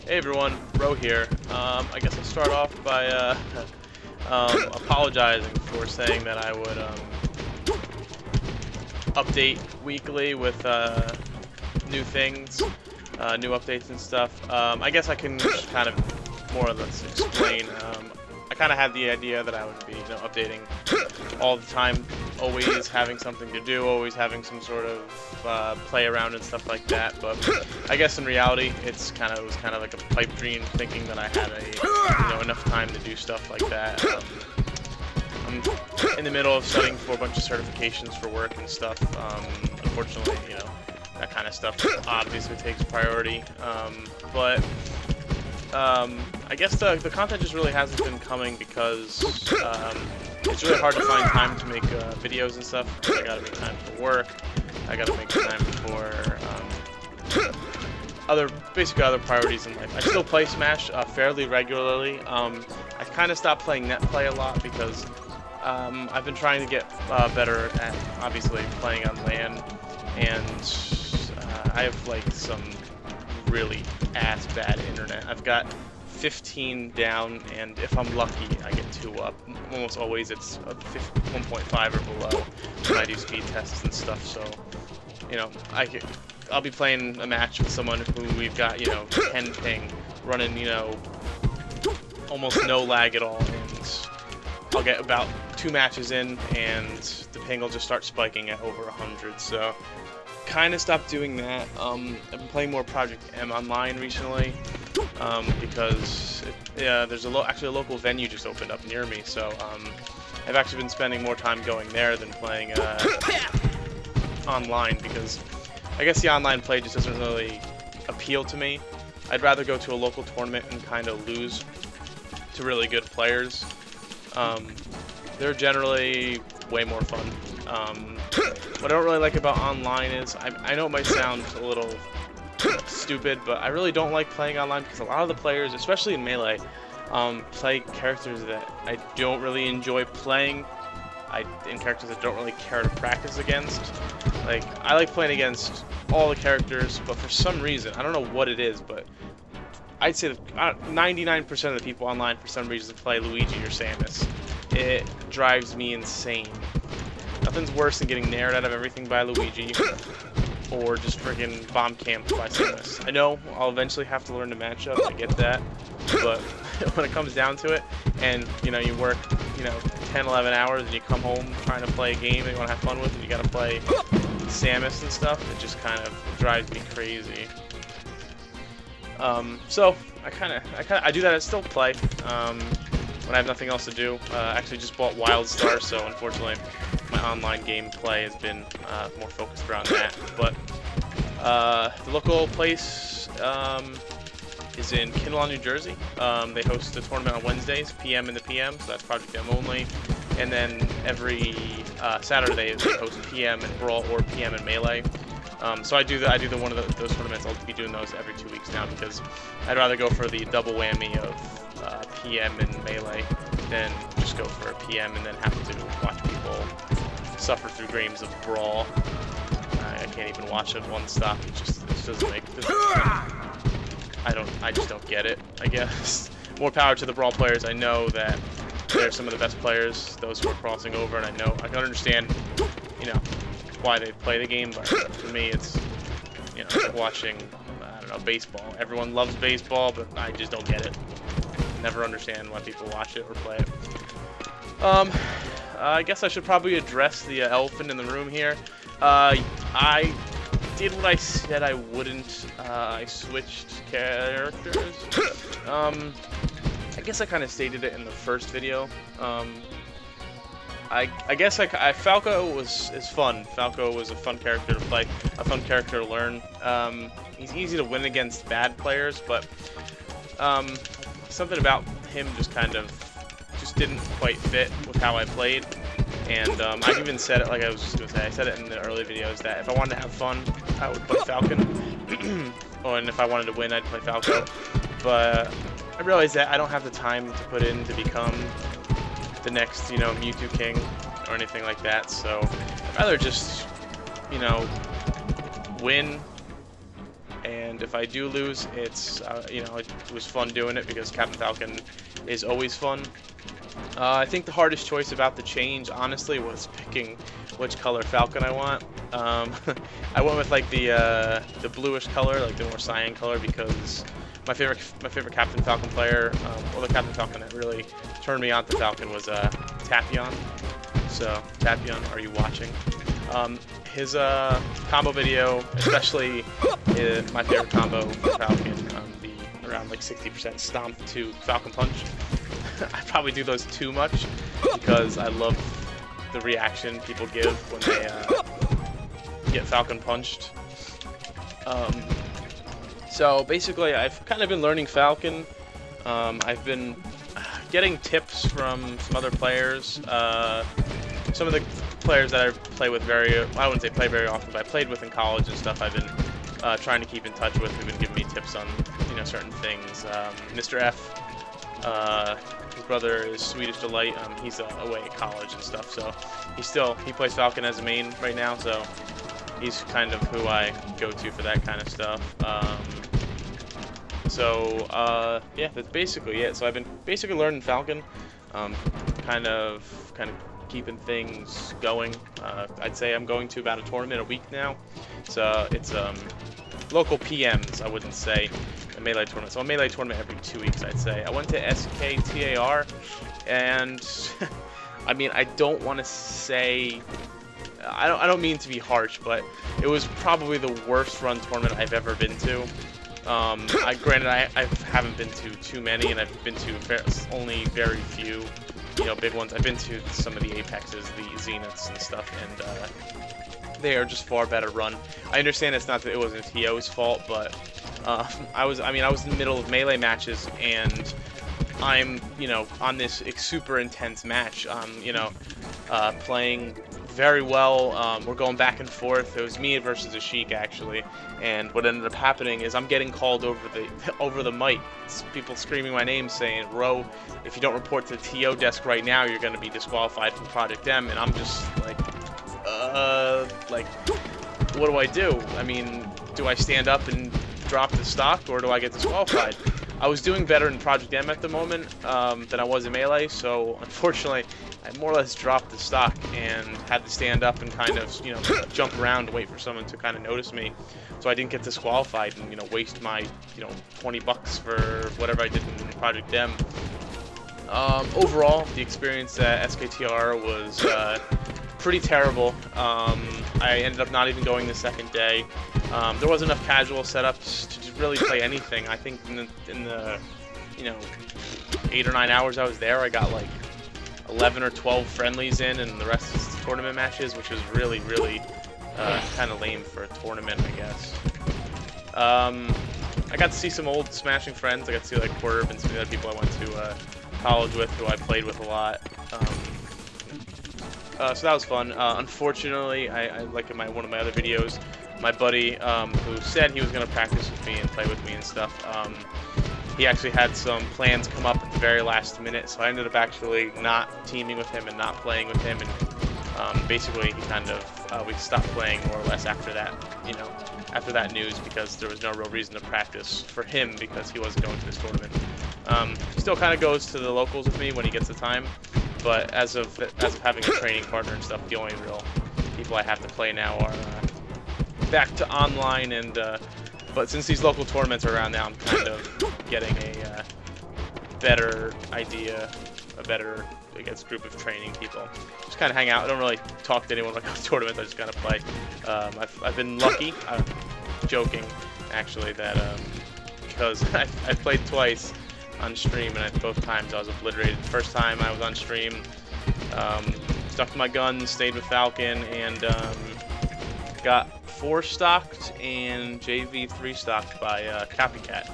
Hey everyone, Ro here. I guess I'll start off by apologizing for saying that I would update weekly with new things, new updates and stuff. I guess I can just kind of more or less explain. I kind of had the idea that I would be, updating all the time, always having something to do, always having some sort of play around and stuff like that. But I guess in reality, it was kind of like a pipe dream, thinking that I had enough time to do stuff like that. I'm in the middle of studying for a bunch of certifications for work and stuff. Unfortunately, that kind of stuff obviously takes priority. But I guess the content just really hasn't been coming because it's really hard to find time to make videos and stuff. I gotta make time for work. I gotta make time for basically other priorities in life. I still play Smash fairly regularly. I kind of stopped playing NetPlay a lot because I've been trying to get better at obviously playing on LAN, and I have like some really ass bad internet. I've got 15 down, and if I'm lucky, I get 2 up. Almost always it's 1.5 or below when I do speed tests and stuff. So, I'll be playing a match with someone who we've got 10 ping, running almost no lag at all, and I'll get about 2 matches in, and the ping will just start spiking at over 100. So kind of stopped doing that. I've been playing more Project M online recently because there's actually a local venue just opened up near me, so I've actually been spending more time going there than playing online, because I guess the online play just doesn't really appeal to me. I'd rather go to a local tournament and kind of lose to really good players. They're generally way more fun. What I don't really like about online is, I know it might sound a little stupid, but I really don't like playing online because a lot of the players, especially in Melee, play characters that I don't really enjoy playing, and characters that don't really care to practice against. Like, I like playing against all the characters, but for some reason, I don't know what it is, but I'd say 99% of the people online for some reason play Luigi or Samus. It drives me insane. Nothing's worse than getting nared out of everything by Luigi, or just friggin' bomb camped by Samus. I know I'll eventually have to learn to match up, I get that, but when it comes down to it, and you work 10, 11 hours, and you come home trying to play a game that you want to have fun with, and you gotta play Samus and stuff, it just kind of drives me crazy. So I do that. I still play when I have nothing else to do. Actually, just bought WildStar, so unfortunately, my online gameplay has been more focused around that. But the local place is in Kinnelon, New Jersey. They host a tournament on Wednesdays, PM in the PM, so that's Project M only. And then every Saturday they host PM and Brawl or PM and Melee. So I do one of those tournaments. I'll be doing those every 2 weeks now because I'd rather go for the double whammy of PM and Melee than just go for a PM and then have to watch people suffer through games of Brawl. I can't even watch it one stop. It just doesn't make. I just don't get it, I guess. More power to the Brawl players. I know that they're some of the best players, those who are crossing over, and I can understand, why they play the game, but for me it's, like watching, I don't know, baseball. Everyone loves baseball, but I just don't get it. Never understand why people watch it or play it. I guess I should probably address the elephant in the room here. I did what I said I wouldn't. I switched characters. I guess I kind of stated it in the first video. I guess Falco is fun. Falco was a fun character to play, a fun character to learn. He's easy to win against bad players, but something about him just didn't quite fit with how I played. And I even said it, like I was just gonna say, I said it in the early videos that if I wanted to have fun, I would play Falcon, and if I wanted to win, I'd play Falco. But I realized that I don't have the time to put in to become the next, Mewtwo King or anything like that. So I'd rather just, win and if I do lose, it's you know, it was fun doing it because Captain Falcon is always fun. I think the hardest choice about the change, honestly, was picking which color Falcon I want. I went with like the bluish color, like the more cyan color, because my favorite Captain Falcon player, well, the Captain Falcon that really turned me on to Falcon was Tapion. So Tapion, are you watching? His combo video, especially my favorite combo for Falcon, the around like 60% stomp to Falcon Punch. I probably do those too much because I love the reaction people give when they get Falcon punched. So basically, I've kind of been learning Falcon. I've been getting tips from some other players. Some of the players that I play with I wouldn't say play very often, but I played with in college and stuff. I've been trying to keep in touch with, who've been giving me tips on, you know, certain things. Mr. F. His brother is Swedish Delight. He's away at college and stuff, so he plays Falcon as a main right now, so he's kind of who I go to for that kind of stuff. Yeah, that's basically it. So I've been basically learning Falcon, kind of keeping things going. I'd say I'm going to about a tournament a week now. So it's local PMs, I wouldn't say a Melee tournament. So a Melee tournament every 2 weeks, I'd say. I went to SKTAR, and I mean, I don't want to say, I don't mean to be harsh, but it was probably the worst run tournament I've ever been to. Granted, I haven't been to too many, and I've been to only very few, you know, big ones. I've been to some of the Apexes, the Zeniths and stuff, and they are just far better run. I understand it's not that it wasn't TO's fault, but I was in the middle of Melee matches, and I'm, you know, on this super intense match. You know, playing very well. We're going back and forth. It was me versus a Sheik, actually, and what ended up happening is I'm getting called over the mic. It's people screaming my name, saying, "Ro, if you don't report to the TO desk right now, you're going to be disqualified from Project M." And I'm just like, what do I do? I mean, do I stand up and drop the stock, or do I get disqualified? I was doing better in Project M at the moment than I was in Melee, so unfortunately I more or less dropped the stock and had to stand up and kind of, you know, jump around and wait for someone to kind of notice me. So I didn't get disqualified and, you know, waste my, you know, 20 bucks for whatever I did in Project M. Overall, the experience at SKTR was pretty terrible. I ended up not even going the second day. There wasn't enough casual setups to just really play anything. I think in the you know, 8 or 9 hours I was there, I got like 11 or 12 friendlies in, and the rest is tournament matches, which is really kind of lame for a tournament, I guess. I got to see some old Smashing friends. I got to see like Quirb and some of the other people I went to college with, who I played with a lot. So that was fun. Unfortunately, I like in one of my other videos, my buddy who said he was going to practice with me and play with me and stuff, he actually had some plans come up at the very last minute, so I ended up actually not teaming with him and not playing with him, and basically he kind of, we stopped playing more or less after that, you know, after that news, because there was no real reason to practice for him because he wasn't going to this tournament. He still kind of goes to the locals with me when he gets the time, but as of having a training partner and stuff, the only real people I have to play now are back to online, and but since these local tournaments are around now, I'm kind of getting a better idea, a better, I guess, group of training people. Just kind of hang out. I don't really talk to anyone when I go to tournaments. I just kind of play. I've been lucky. I'm joking, actually, that because I've played twice on stream, and both times I was obliterated. The first time I was on stream, stuck to my guns, stayed with Falcon, and got 4-stocked and JV 3-stocked by Copycat,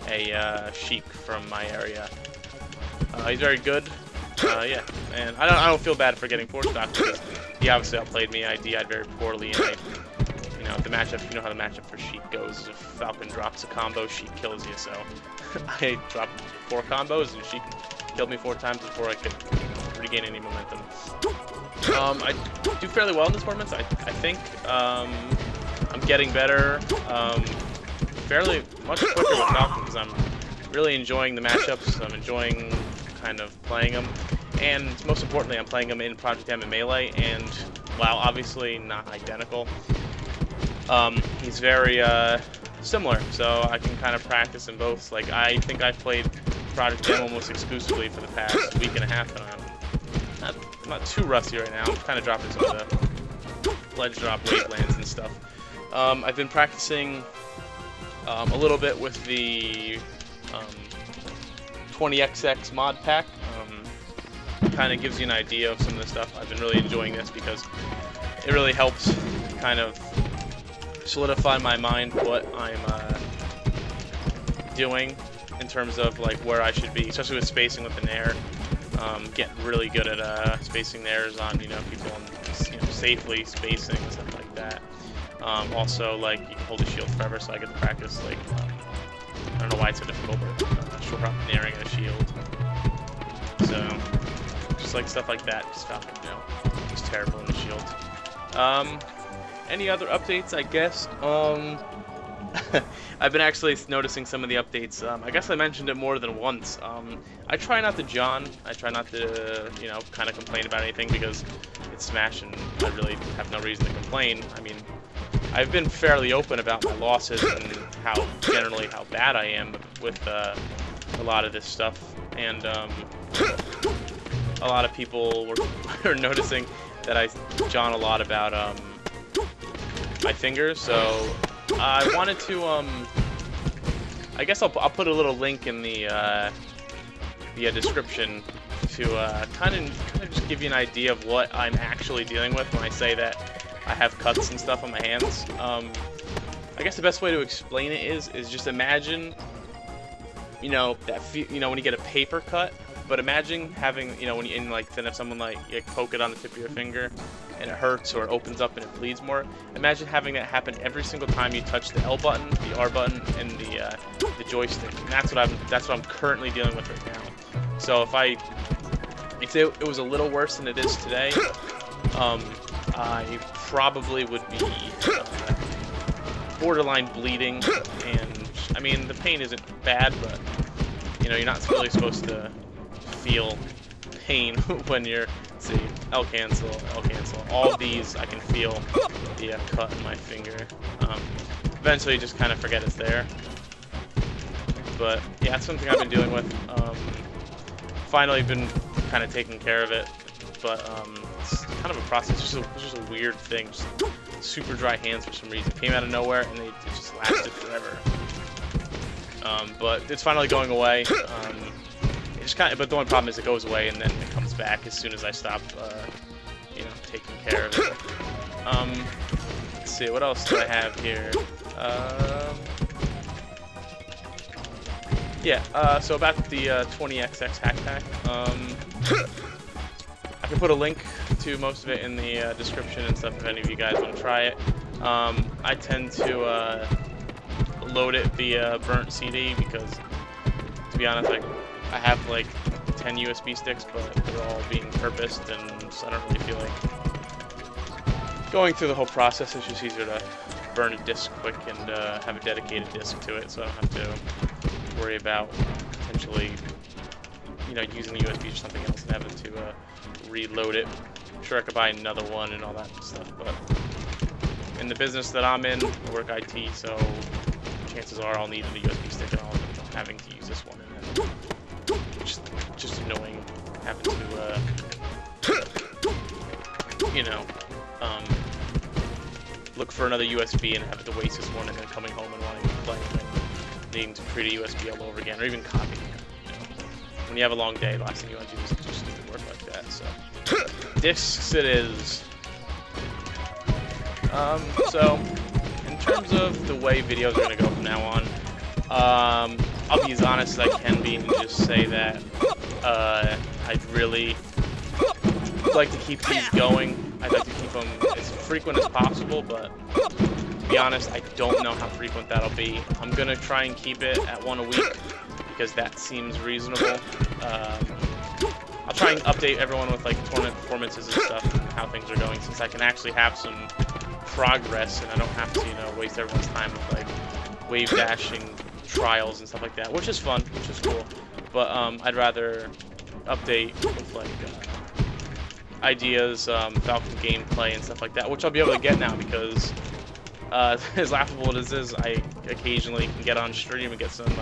a Sheik from my area. He's very good. Yeah, and I don't feel bad for getting 4-stocked because he obviously outplayed me. I DI'd very poorly, and you know, the matchup, you know how the matchup for Sheik goes. If Falcon drops a combo, Sheik kills you, so I dropped 4 combos and Sheik killed me 4 times before I could regain any momentum. I do fairly well in this tournament, I think. I'm getting better. fairly much quicker with Falcon because I'm really enjoying the matchups. I'm enjoying kind of playing them, and most importantly, I'm playing them in Project M and Melee. And while obviously not identical, he's very similar, so I can kind of practice in both. Like I think I've played Project M almost exclusively for the past week and a half, and I'm not too rusty right now. I'm kind of dropping some of the ledge drop wavelands and stuff. I've been practicing a little bit with the 20XX mod pack. Kind of gives you an idea of some of the stuff. I've been really enjoying this because it really helps kind of solidify my mind what I'm doing in terms of like where I should be, especially with spacing with the nair. Getting really good at spacing nairs on people and safely spacing and stuff like that. Also, like, you can hold the shield forever, so I get to practice, like, I don't know why it's so difficult, but short hop nairing a shield. So, just like stuff like that, just Falcon, just terrible in the shield. Any other updates, I guess? I've been actually noticing some of the updates. I guess I mentioned it more than once. I try not to John. I try not to, kind of complain about anything because it's Smash and I really have no reason to complain. I mean, I've been fairly open about my losses and generally how bad I am with a lot of this stuff. And a lot of people were noticing that I John a lot about my fingers, so I wanted to, I guess I'll put a little link in the description to kind of just give you an idea of what I'm actually dealing with when I say that I have cuts and stuff on my hands. I guess the best way to explain it is just imagine, when you get a paper cut, but imagine having, when you then if someone you poke it on the tip of your finger and it hurts or it opens up and it bleeds more. Imagine having that happen every single time you touch the L button, the R button, and the joystick. And that's what I'm currently dealing with right now. So if it was a little worse than it is today, I probably would be borderline bleeding, and I mean the pain isn't bad, but you're not really supposed to feel pain when you're, let's see, L cancel, all of these I can feel the cut in my finger. Eventually you just kind of forget it's there, but yeah, that's something I've been dealing with. Finally been kind of taking care of it, but it's kind of a process. It's just a weird thing. Just super dry hands for some reason. It came out of nowhere and it just lasted forever. But it's finally going away. But the only problem is it goes away and then it comes back as soon as I stop, taking care of it. Let's see, what else do I have here? So about the 20XX hack pack. I can put a link to most of it in the description and stuff if any of you guys want to try it. I tend to load it via burnt CD because, to be honest, I have 10 USB sticks, but they're all being purposed, and so I don't really feel like going through the whole process. It's just easier to burn a disc quick and have a dedicated disc to it, so I don't have to worry about potentially, using the USB or something else and having to reload it. I'm sure I could buy another one and all that stuff, but in the business that I'm in, I work IT, so chances are I'll need a USB stick and I'll end up having to use this one, and then just annoying having to look for another USB and having to waste this one and then coming home and wanting to play and needing to create a USB all over again, or even copying it. When you have a long day, the last thing you want to do is just do work like that. So discs it is. So in terms of the way videos are going to go from now on, I'll be as honest as I can be and just say that I'd really like to keep these going. I'd like to keep them as frequent as possible, but to be honest, I don't know how frequent that'll be. I'm going to try and keep it at one a week because that seems reasonable. I'll try and update everyone with tournament performances and stuff and how things are going, since I can actually have some progress and I don't have to, waste everyone's time with wave dashing trials and stuff like that, which is fun, which is cool. But I'd rather update with like ideas, Falcon gameplay and stuff like that, which I'll be able to get now because as laughable as it is, I occasionally can get on stream and get some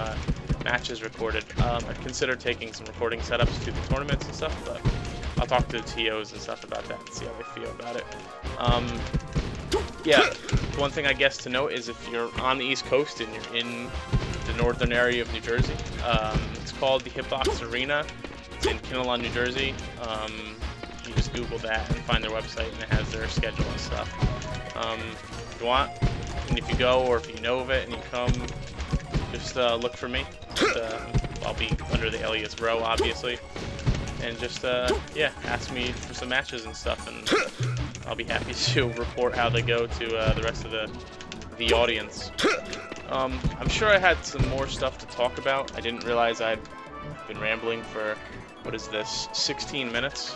matches recorded. I'd consider taking some recording setups to the tournaments and stuff, but I'll talk to the TOs and stuff about that and see how they feel about it. Yeah, one thing I guess to note is if you're on the East Coast and you're in the northern area of New Jersey, it's called the Hitbox Arena. It's in Kinnelon, New Jersey. You just Google that and find their website, and it has their schedule and stuff. If you want, and if you go or if you know of it and you come, just look for me. I'll be under the alias Row, obviously, and just yeah, ask me for some matches and stuff, and I'll be happy to report how they go to the rest of the audience. I'm sure I had some more stuff to talk about. I didn't realize I'd been rambling for, what is this, 16 minutes.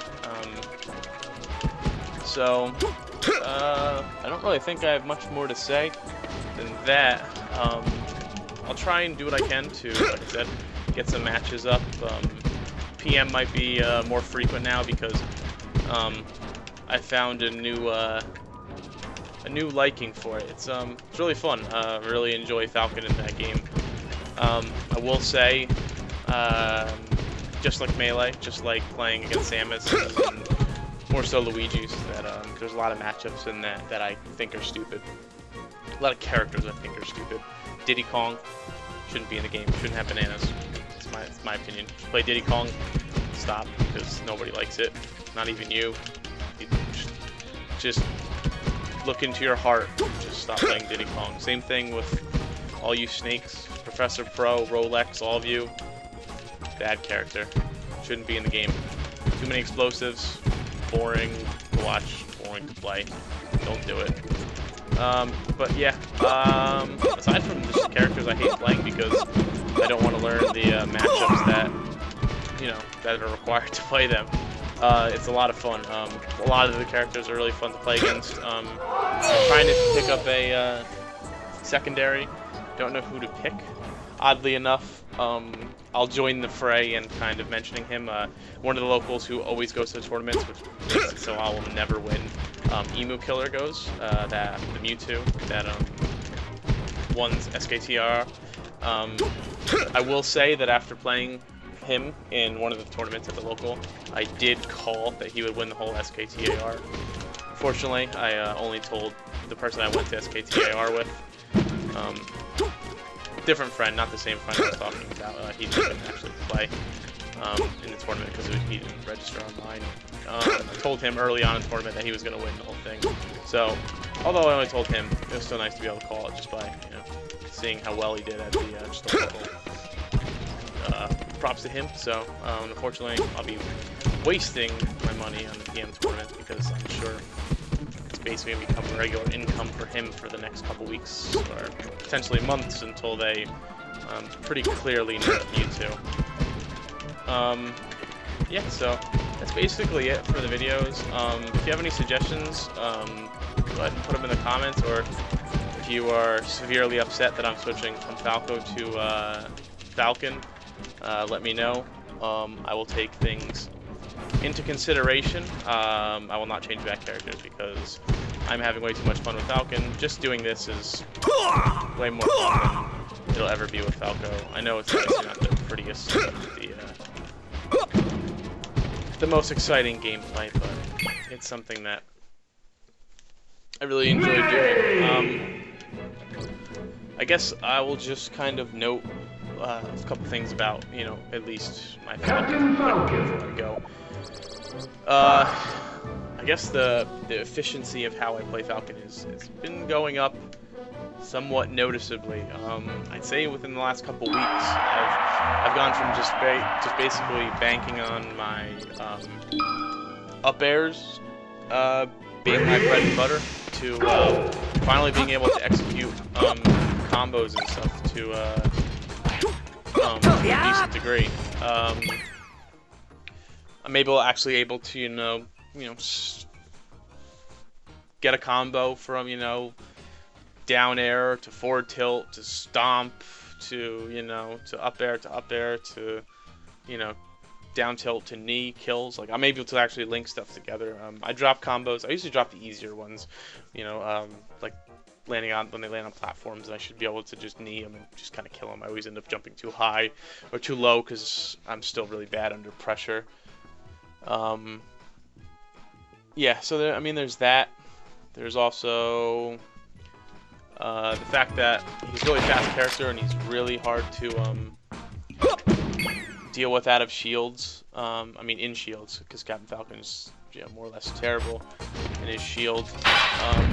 So I don't really think I have much more to say than that. I'll try and do what I can to, like I said, get some matches up. PM might be more frequent now because I found a new liking for it. It's really fun. Really enjoy Falcon in that game. I will say, just like Melee, just like playing against Samus, and more so Luigi's, that there's a lot of matchups in that I think are stupid. A lot of characters I think are stupid. Diddy Kong shouldn't be in the game. Shouldn't have bananas. It's my opinion. Just play Diddy Kong. Stop, because nobody likes it. Not even you. Just look into your heart. Just stop playing Diddy Kong. Same thing with all you Snakes, Professor Pro, Rolex, all of you. Bad character. Shouldn't be in the game. Too many explosives. Boring to watch. Boring to play. Don't do it. But yeah, aside from just characters I hate playing because I don't want to learn the matchups that, you know, that are required to play them. It's a lot of fun. A lot of the characters are really fun to play against. I'm trying to pick up a secondary. Don't know who to pick. Oddly enough, I'll join the fray and kind of mentioning him. One of the locals who always goes to the tournaments, which makes it so I will never win. Emu Killer goes, the Mewtwo that won SKTR. I will say that after playing him in one of the tournaments at the local, I did call that he would win the whole SKTAR. Unfortunately, I only told the person I went to SKTAR with. Different friend, not the same friend I was talking about. He didn't actually play in the tournament because he didn't register online. I told him early on in the tournament that he was going to win the whole thing. So, although I only told him, it was still nice to be able to call it just by, you know, seeing how well he did at the just the local. Props to him. So, unfortunately, I'll be wasting my money on the PM tournament because I'm sure it's basically going to become regular income for him for the next couple weeks or potentially months until they pretty clearly nerf Mewtwo. Yeah, so that's basically it for the videos. If you have any suggestions, go ahead and put them in the comments, or if you are severely upset that I'm switching from Falco to Falcon, let me know. I will take things into consideration. I will not change back characters because I'm having way too much fun with Falcon. Just doing this is way more fun than it'll ever be with Falco. I know it's obviously not the prettiest, the most exciting gameplay, but it's something that I really enjoy doing. I guess I will just kind of note a couple things about, you know, at least my Falcon before I go. I guess the efficiency of how I play Falcon it's been going up somewhat noticeably. I'd say within the last couple weeks, I've gone from just basically banking on my up airs being my bread and butter to finally being able to execute combos and stuff to a decent degree. I'm actually able to, you know, get a combo from, you know, down air to forward tilt to stomp to, you know, to up air to, you know, down tilt to knee kills. Like, I'm able to actually link stuff together. I drop combos. I usually drop the easier ones, you know, like landing on when they land on platforms. I should be able to just knee them and just kind of kill them. I always end up jumping too high or too low because I'm still really bad under pressure. Yeah, so there, I mean, there's that. There's also the fact that he's a really fast character and he's really hard to deal with out of shields. I mean, in shields, because Captain Falcon is, you know, more or less terrible in his shield. I'm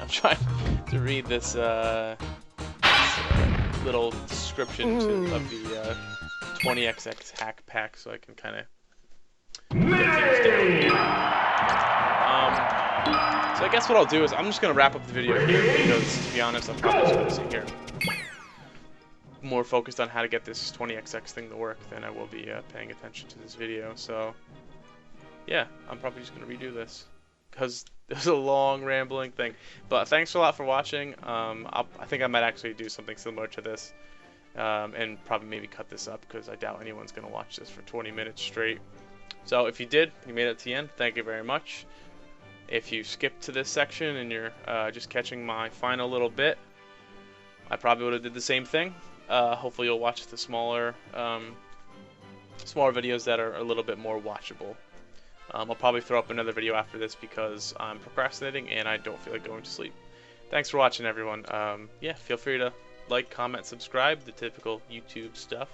trying to read this, little description of the 20XX hack pack so I can kind of get things down. So I guess what I'll do is I'm just going to wrap up the video here because, to be honest, I'm probably just going to sit here more focused on how to get this 20XX thing to work than I will be paying attention to this video. So yeah, I'm probably just going to redo this because there's a long rambling thing. But thanks a lot for watching. I think I might actually do something similar to this and probably maybe cut this up because I doubt anyone's going to watch this for 20 minutes straight. So if you did, you made it to the end, thank you very much. If you skipped to this section and you're just catching my final little bit, I probably would have did the same thing. Hopefully you'll watch the smaller videos that are a little bit more watchable. I'll probably throw up another video after this because I'm procrastinating and I don't feel like going to sleep. Thanks for watching, everyone. Yeah, feel free to like, comment, subscribe, the typical YouTube stuff.